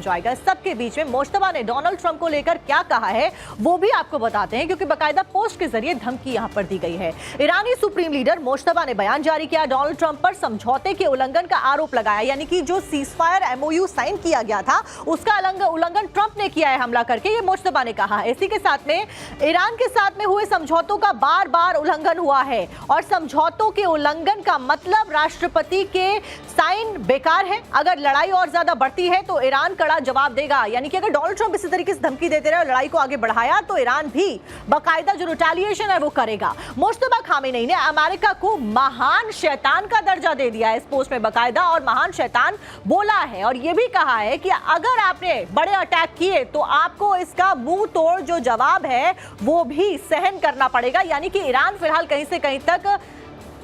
जाएगा। सबके बीच में मुश्तबा ने डोनाल्ड ट्रंप को लेकर क्या कहा है वो भी आपको बताते हैं, क्योंकि बकायदा पोस्ट के जरिए धमकी यहां पर दी गई है। ईरानी सुप्रीम लीडर मुश्तबा ने बयान जारी किया, डोनाल्ड ट्रंप पर समझौते के उल्लंघन का आरोप लगाया, यानी कि जो सीजफायर एमओयू साइन किया गया था उसका उल्लंघन ट्रंप ने किया है हमला करके, ये मुश्तबा ने कहा। इसी के साथ में ईरान के साथ में हुए समझौतों का बार बार उल्लंघन हुआ है और समझौतों के उल्लंघन का मतलब राष्ट्रपति के साइन बेकार है। अगर लड़ाई और ज्यादा बढ़ती है तो ईरान कड़ा जवाब देगा, यानी कि अगर डोनाल्ड ट्रंप इसी तरीके से धमकी देते रहे और लड़ाई को आगे बढ़ाया तो ईरान भी बाकायदा जो रिटेलिएशन है वो करेगा। मुश्तबा खामेनेई ने अमेरिका को महान शैतान का दर्जा दे दिया है इस पोस्ट में बाकायदा, और महान शैतान बोला है और ये भी कहा है कि अगर आपने बड़े अटैक किए तो आपको इसका मुंह तोड़ जो जवाब है वो भी सहन करना पड़ेगा। यानी कि ईरान फिलहाल कहीं से कहीं तक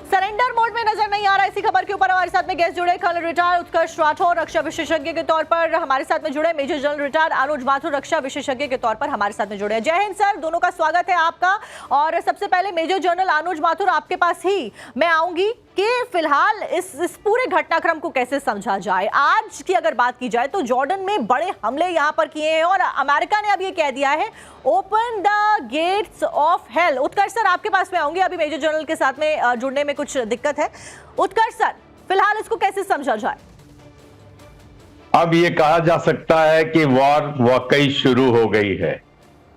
सरेंडर मोड में नजर नहीं आ रहा है। इसी खबर के ऊपर हमारे साथ में गेस्ट जुड़े कर्नल रिटायर्ड उत्कर्ष राठौर रक्षा विशेषज्ञ के तौर पर हमारे साथ में जुड़े, मेजर जनरल रिटायर्ड अनुज माथुर रक्षा विशेषज्ञ के तौर पर हमारे साथ में जुड़े। जय हिंद सर, दोनों का स्वागत है आपका। और सबसे पहले मेजर जनरल अनुज माथुर आपके पास ही मैं आऊंगी कि फिलहाल इस पूरे घटनाक्रम को कैसे समझा जाए। आज की अगर बात की जाए तो जॉर्डन में बड़े हमले यहां पर किए हैं और अमेरिका ने अब ये कह दिया है open the gates of hell. Utkarsh sir आपके पास में आऊंगी, अभी मेजर जनरल के साथ में जुड़ने में कुछ दिक्कत है। उत्कर्ष सर, फिलहाल इसको कैसे समझा जाए? अब ये कहा जा सकता है कि वॉर वाकई शुरू हो गई है।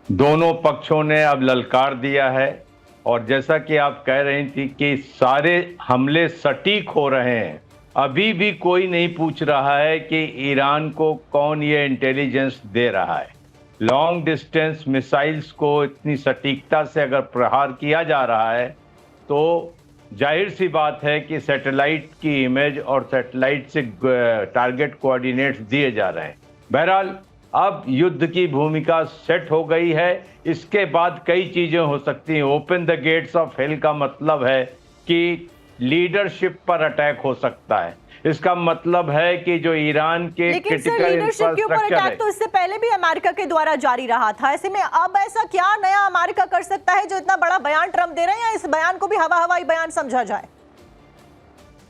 दोनों पक्षों ने अब ललकार दिया है और जैसा कि आप कह रही थी कि सारे हमले सटीक हो रहे हैं। अभी भी कोई नहीं पूछ रहा है कि ईरान को कौन ये इंटेलिजेंस दे रहा है। लॉन्ग डिस्टेंस मिसाइल्स को इतनी सटीकता से अगर प्रहार किया जा रहा है तो जाहिर सी बात है कि सैटेलाइट की इमेज और सैटेलाइट से टारगेट कोऑर्डिनेट्स दिए जा रहे हैं। बहरहाल अब युद्ध की भूमिका सेट हो गई है। इसके बाद कई चीजें हो सकती हैं। Open the gates of hell का मतलब है कि लीडरशिप पर अटैक हो सकता है। इसका मतलब है कि जो ईरान के क्रिटिकल इंफ्रास्ट्रक्चर है, तो इससे पहले भी अमेरिका के द्वारा जारी रहा था। ऐसे में अब ऐसा क्या नया अमेरिका कर सकता है जो इतना बड़ा बयान ट्रंप दे रहे हैं, या इस बयान को भी हवाई बयान समझा जाए?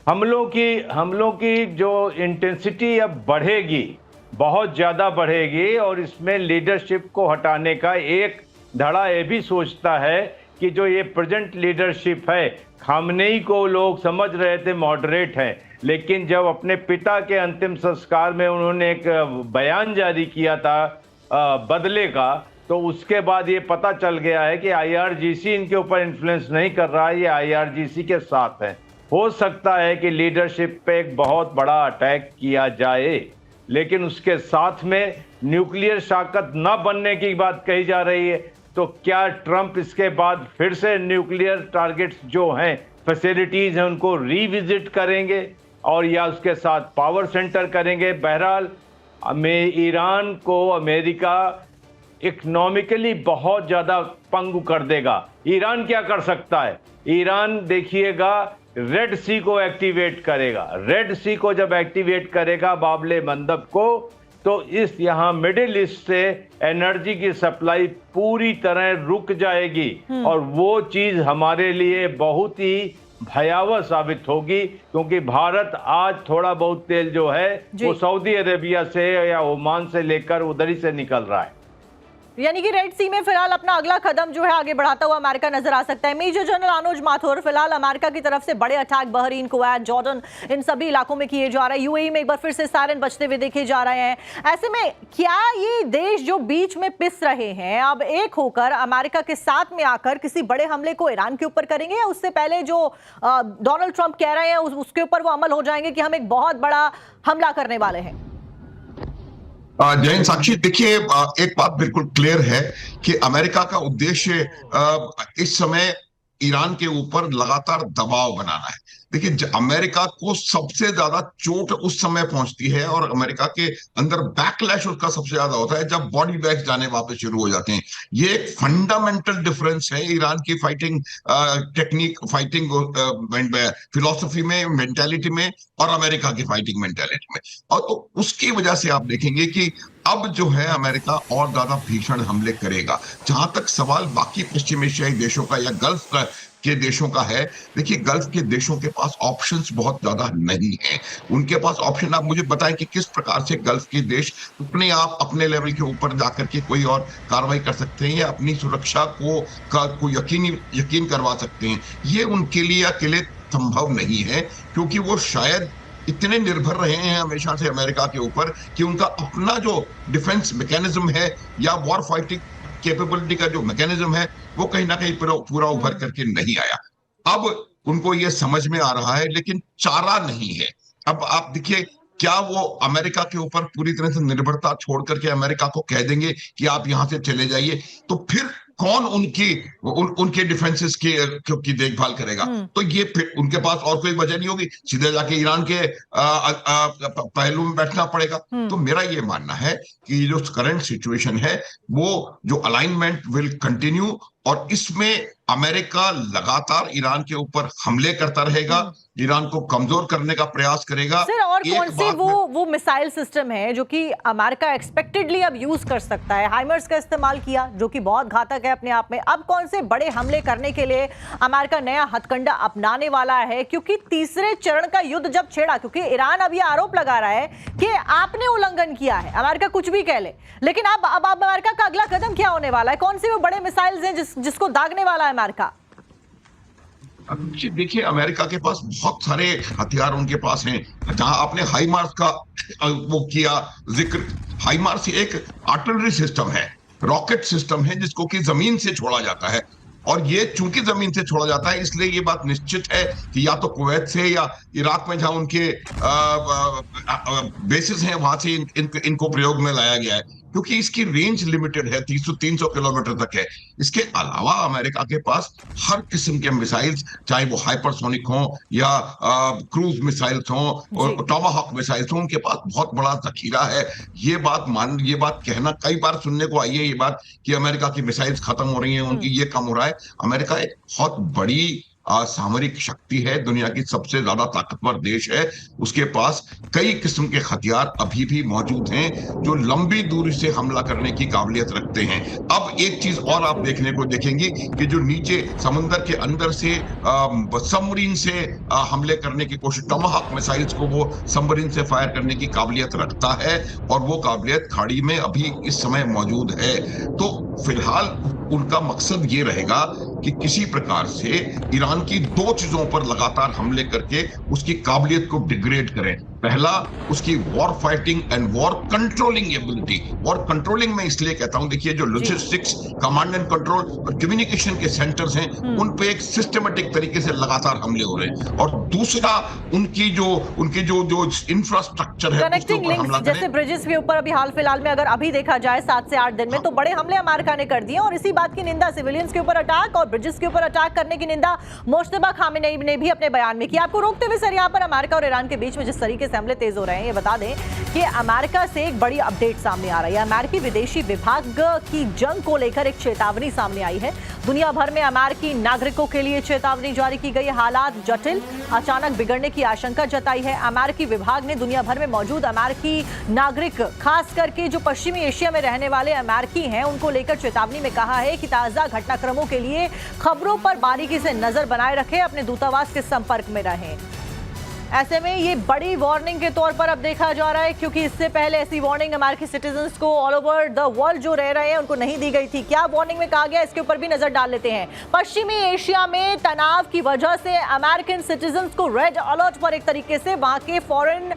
हमलों की जो इंटेंसिटी अब बढ़ेगी, बहुत ज्यादा बढ़ेगी और इसमें लीडरशिप को हटाने का एक धड़ा ये भी सोचता है कि जो ये प्रेजेंट लीडरशिप है, खामनेई को लोग समझ रहे थे मॉडरेट हैं, लेकिन जब अपने पिता के अंतिम संस्कार में उन्होंने एक बयान जारी किया था बदले का, तो उसके बाद ये पता चल गया है कि आईआरजीसी इनके ऊपर इन्फ्लुएंस नहीं कर रहा है, ये आईआरजीसी के साथ है। हो सकता है कि लीडरशिप पे एक बहुत बड़ा अटैक किया जाए, लेकिन उसके साथ में न्यूक्लियर ताकत न बनने की बात कही जा रही है। तो क्या ट्रंप इसके बाद फिर से न्यूक्लियर टारगेट्स जो हैं, फैसिलिटीज हैं, उनको रिविजिट करेंगे और या उसके साथ पावर सेंटर करेंगे? बहरहाल ईरान को अमेरिका इकोनॉमिकली बहुत ज्यादा पंगु कर देगा। ईरान क्या कर सकता है? ईरान देखिएगा रेड सी को एक्टिवेट करेगा। रेड सी को जब एक्टिवेट करेगा बाबले मंदब को, तो इस यहाँ मिडिल ईस्ट से एनर्जी की सप्लाई पूरी तरह रुक जाएगी और वो चीज हमारे लिए बहुत ही भयावह साबित होगी, क्योंकि भारत आज थोड़ा बहुत तेल जो है वो सऊदी अरेबिया से या ओमान से लेकर उधर ही से निकल रहा है। यानी कि रेड सी में फिलहाल अपना अगला कदम जो है आगे बढ़ाता हुआ अमेरिका नजर आ सकता है। मेजर जनरल अनुज माथुर, फिलहाल अमेरिका की तरफ से बड़े अटैक बहरीन, कुवैत, जॉर्डन, इन सभी इलाकों में किए जा रहे हैं। यूएई में एक बार फिर से सायरन बजते हुए देखे जा रहे हैं। ऐसे में क्या ये देश जो बीच में पिस रहे हैं अब एक होकर अमेरिका के साथ में आकर किसी बड़े हमले को ईरान के ऊपर करेंगे, या उससे पहले जो डोनाल्ड ट्रंप कह रहे हैं उसके ऊपर वो अमल हो जाएंगे कि हम एक बहुत बड़ा हमला करने वाले हैं? जैन साक्षी, देखिए एक बात बिल्कुल क्लियर है कि अमेरिका का उद्देश्य इस समय ईरान के ऊपर लगातार दबाव बनाना है। देखिए अमेरिका को सबसे ज्यादा चोट उस समय पहुंचती है और अमेरिका के अंदर बैकलैश उसका सबसे ज्यादा होता है जब बॉडी बैग्स जाने वापस शुरू हो जाते हैं। ये एक फंडामेंटल डिफरेंस है ईरान की फाइटिंग टेक्निक, फाइटिंग फिलॉसफी में, मेंटालिटी में और अमेरिका की फाइटिंग मेंटालिटी में। और तो उसकी वजह से आप देखेंगे कि अब जो है अमेरिका और ज्यादा भीषण हमले करेगा। जहां तक सवाल बाकी पश्चिम एशियाई देशों का या गल्फ के देशों का है। देखिए, गल्फ के देशों के पास ऑप्शंस बहुत ज्यादा नहीं है। उनके पास ऑप्शन, आप मुझे बताएं कि किस प्रकार से गल्फ के देश अपने आप अपने लेवल के ऊपर जाकर के कोई और कार्रवाई कर सकते हैं या अपनी सुरक्षा को यकीन करवा सकते हैं। ये उनके लिए अकेले संभव नहीं है, क्योंकि वो शायद इतने निर्भर रहे हैं हमेशा से अमेरिका के ऊपर कि उनका अपना जो डिफेंस मैकेनिज्म है या वॉर फाइटिंग कैपेबिलिटी का जो मैकेनिज्म है वो कहीं ना कहीं पूरा उभर करके नहीं आया। अब उनको ये समझ में आ रहा है, लेकिन चारा नहीं है। अब आप देखिए, क्या वो अमेरिका के ऊपर पूरी तरह से निर्भरता छोड़ करके अमेरिका को कह देंगे कि आप यहां से चले जाइए, तो फिर कौन उनके डिफेंसेस की देखभाल करेगा? तो ये फिर उनके पास और कोई वजह नहीं होगी, सीधे जाके ईरान के पहलू में बैठना पड़ेगा। तो मेरा ये मानना है कि जो करंट सिचुएशन है वो जो अलाइनमेंट विल कंटिन्यू, और इसमें अमेरिका लगातार ईरान के ऊपर हमले करता रहेगा, ईरान को कमजोर करने का प्रयास करेगा। सर, और कौन से वो मिसाइल सिस्टम है जो कि अमेरिका एक्सपेक्टेडली अब यूज कर सकता है? हाइमर्स का इस्तेमाल किया जो कि बहुत घातक है अपने आप में। अब कौन से बड़े हमले करने के लिए अमेरिका नया हथकंडा अपनाने वाला है? क्योंकि तीसरे चरण का युद्ध जब छेड़ा, क्योंकि ईरान अब ये आरोप लगा रहा है कि आपने उल्लंघन किया है, अमेरिका कुछ भी कह ले, लेकिन अब अमेरिका का अगला कदम क्या होने वाला है? कौन से वो बड़े मिसाइल्स हैं जिसको दागने वाला है अमेरिका? देखिए, अमेरिका के पास बहुत सारे हथियार उनके पास हैं। जहां आपने हाइमार्स का वो किया जिक्र, हाइमार्स एक आर्टिलरी सिस्टम है, रॉकेट सिस्टम है, जिसको कि जमीन से छोड़ा जाता है। और ये चूंकि जमीन से छोड़ा जाता है, इसलिए ये बात निश्चित है कि या तो कुवैत से या इराक में जहां उनके बेसिस हैं वहां से इनको प्रयोग में लाया गया है, क्योंकि इसकी रेंज लिमिटेड है, 300 किलोमीटर तक है। इसके अलावा अमेरिका के पास हर किस्म के मिसाइल्स, चाहे वो हाइपरसोनिक हो या क्रूज मिसाइल्स हो और टॉमाहॉक मिसाइल्स हो, उनके पास बहुत बड़ा जखीरा है। ये बात कहना कई बार सुनने को आई है, ये बात कि अमेरिका की मिसाइल्स खत्म हो रही हैं, उनकी ये कम हो रहा है। अमेरिका एक बहुत बड़ी सामरिक शक्ति है, दुनिया की सबसे ज्यादा ताकतवर देश है। उसके पास कई किस्म के हथियार अभी भी मौजूद हैं जो लंबी दूरी से हमला करने की काबिलियत रखते हैं। अब एक चीज और आप देखने को देखेंगे कि जो नीचे समुद्र के अंदर से सबमरीन से हमले करने की कोशिश, टॉमाहॉक मिसाइल्स को वो सबमरीन से फायर करने की काबिलियत रखता है, और वो काबिलियत खाड़ी में अभी इस समय मौजूद है। तो फिलहाल उनका मकसद ये रहेगा कि किसी प्रकार से ईरान की दो चीजों पर लगातार हमले करके उसकी काबिलियत को डिग्रेड करें। पहला, उसकी war fighting and war controlling ability. War controlling में इसलिए कहता हूं, देखिए जो लॉजिस्टिक्स, कमांड एंड कंट्रोल और कम्युनिकेशन के सेंटर्स हैं, उन पे एक सिस्टमेटिक तरीके से लगातार हमले हो रहे हैं। और दूसरा, उनकी जो इंफ्रास्ट्रक्चर है, कनेक्टिंग लिंक्स, जैसे ब्रिजेस के ऊपर अभी हाल फिलहाल में अगर अभी देखा जाए 7 से 8 दिन में तो बड़े हमले अमेरिका ने कर दिए, और इसी बात की निंदा, सिविलियंस के ऊपर अटैक और ब्रिजेस के ऊपर अटैक करने की निंदा मुश्तबा खामेनेई ने भी अपने बयान में की। आपको रोकते हुए सर, यहाँ पर अमेरिका और ईरान के बीच में जिस तरीके से हमले तेज हो रहे हैं, ये बता दें कि अमेरिका से एक बड़ी अपडेट सामने आ रही है। अमेरिकी विदेशी विभाग की जंग को लेकर एक चेतावनी सामने आई है। दुनिया भर में अमेरिकी नागरिकों के लिए चेतावनी जारी की गई। हालात जटिल, अचानक बिगड़ने की आशंका जताई है। अमेरिकी विभाग ने दुनिया भर में मौजूद अमेरिकी नागरिक, खास करके जो पश्चिमी एशिया में रहने वाले अमेरिकी हैं, उनको लेकर चेतावनी में कहा है कि ताजा घटनाक्रमों के लिए खबरों पर बारीकी से नजर बनाए रखें, अपने दूतावास के संपर्क में रहें। ऐसे में ये बड़ी वार्निंग के तौर पर अब देखा जा रहा है, क्योंकि इससे पहले ऐसी वार्निंग अमेरिकी सिटीजन्स को ऑल ओवर द वर्ल्ड जो रह रहे हैं उनको नहीं दी गई थी। क्या वार्निंग में कहा गया, इसके ऊपर भी नजर डाल लेते हैं। पश्चिमी एशिया में तनाव की वजह से अमेरिकन सिटीजन्स को रेड अलर्ट पर एक तरीके से वहां के फॉरेन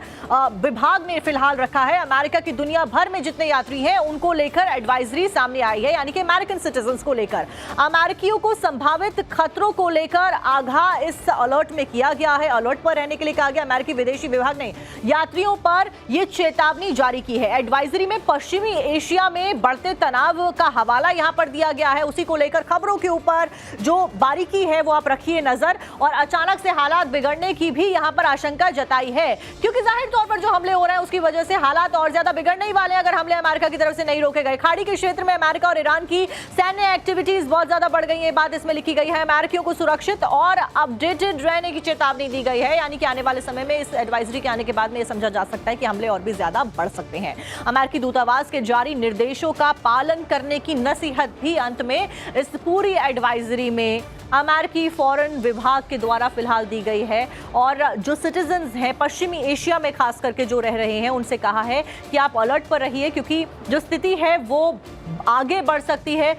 विभाग ने फिलहाल रखा है। अमेरिका की दुनिया भर में जितने यात्री हैं उनको लेकर एडवाइजरी सामने आई है, यानी कि अमेरिकन सिटीजन्स को लेकर अमेरिकियों को संभावित खतरों को लेकर आगाह इस अलर्ट में किया गया है। अलर्ट पर रहने के लिए कहा गया। अमेरिकी विदेशी विभाग ने यात्रियों पर यह चेतावनी जारी की है। एडवाइजरी में पश्चिमी एशिया में बढ़ते तनाव का हवाला यहां पर दिया गया है। उसी को लेकर खबरों के ऊपर जो बारीकी है वो आप रखिए नजर, और अचानक से हालात बिगड़ने की भी यहां पर आशंका जताई है, क्योंकि जाहिर तौर पर जो हमले हो रहे हैं उसकी वजह से हालात और ज्यादा बिगड़ने ही वाले हैं अगर हमले अमेरिका की तरफ से नहीं रोके गए। खाड़ी के क्षेत्र में अमेरिका और ईरान की सैन्य एक्टिविटीज बहुत ज्यादा बढ़ गई है, बात इसमें लिखी गई है। अमेरिकियों को सुरक्षित और अपडेटेड रहने की चेतावनी दी गई है, यानी कि आने वाले वाले समय में इस एडवाइजरी के आने के बाद में यह समझा जा सकता है कि हमले और भी ज्यादा बढ़ सकते हैं। अमेरिकी दूतावास के जारी निर्देशों का पालन करने की नसीहत भी अंत में इस पूरी एडवाइजरी में अमेरिकी फॉरेन विभाग के द्वारा फिलहाल दी गई है। और जो सिटीजन्स हैं पश्चिमी एशिया में खास करके जो रह रहे हैं उनसे कहा है कि आप अलर्ट पर रहिए, क्योंकि जो स्थिति है वो आगे बढ़ सकती है